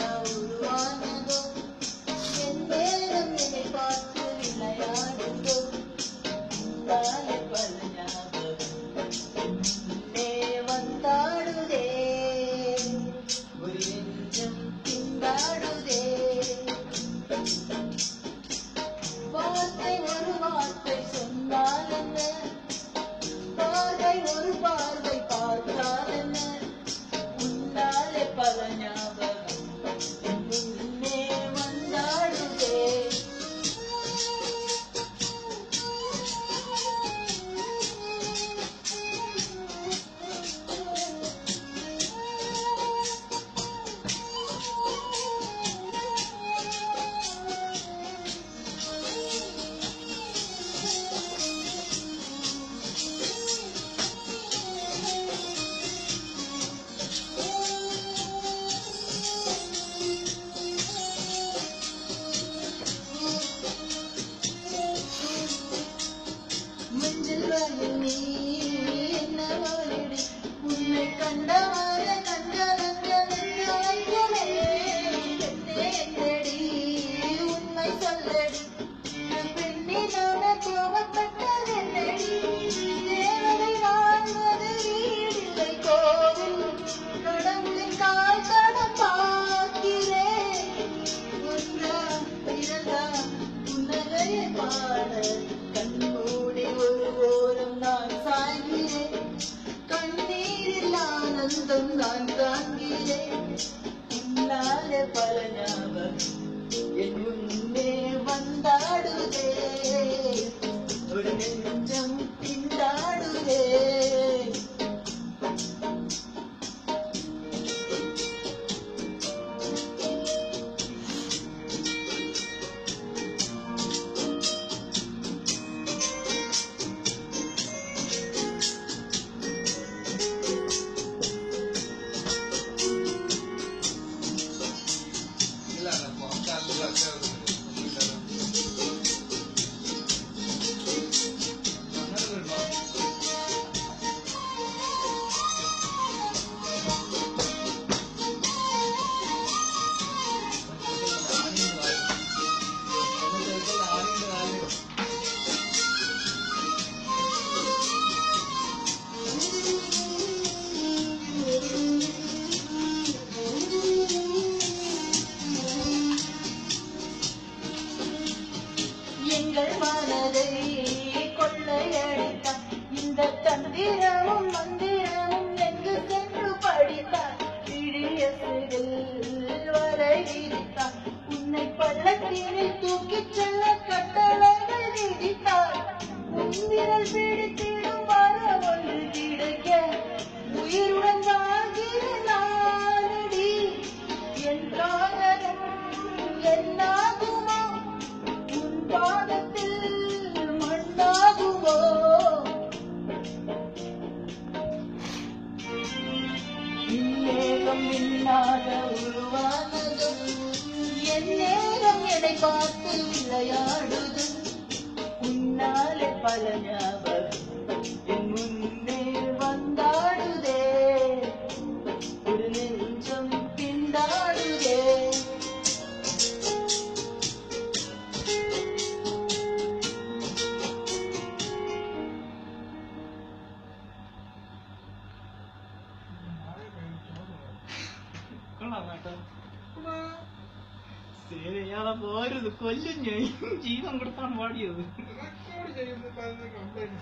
உருவானதோ என் நேரம் என்னை பார்த்து விளையாடுதோ நாளை பல ஞாபகம் வந்தாடுதே ஒரு நெஞ்சம் திண்டாடுதே வார்த்தை ஒரு வார்த்தை சொன்னால் என்ன பார்வை ஒரு பார்வை பார்த்தால் என்ன உன்னாலே பல ஞாபகம் முன்னே வந்தாடுதே நீ என்ன வாழிடு உன்னை கண்டவார கண்டடி உண்மை சொல்லடி பெண்ணினான கோபப்பட்டதென்னடி தேவதை வாழ்வது வீடில்லை கோவில் கடவுளின் கால் தடம் பார்க்கிறேன் ஒன்றா இரண்டா உன்னகையை பாட கண்மூடி ஒரு ஓரம் நான் சாய்கிறேன் கண்ணீரில் ஆனந்தம் நான் காண்கிறேன் உன்னாலே பல ஞாபகம் என் முன்னே வந்தாடுதே ஒரு நெஞ்சம் திண்டாடுதே எங்கள் மனதை கொள்ளையடித்தான் இந்த தந்திரமும் மந்திரமும் எங்கு சென்று படித்தான் இடியசுகள் வரை விதித்தான் உன்னை பள்ளத்தினில் தூக்கிச் செல்ல கட்டளைகள் விதித்தான் உன்விரல் பிடித்திடும் வர ஒன்று கிடைக்க உயிருடன் வாழ்கிறேன் நானடி என் காதலும் என்னாகுமோ பாதத்தில் மண்ணாகுமோ இந்நேரம் மின்னாக உருவானது என் நேரம் என்னை பார்த்து விளையாடுது உன்னாலே பல ஞாபகம் என் முன்னே வந்தாடுதே ஒரு நெஞ்சம் திண்டாடுதே ശരിയാളെ പോരുത് കൊല്ലും ഞാൻ ജീവൻ കൊടുത്താണ് പാടിയത്.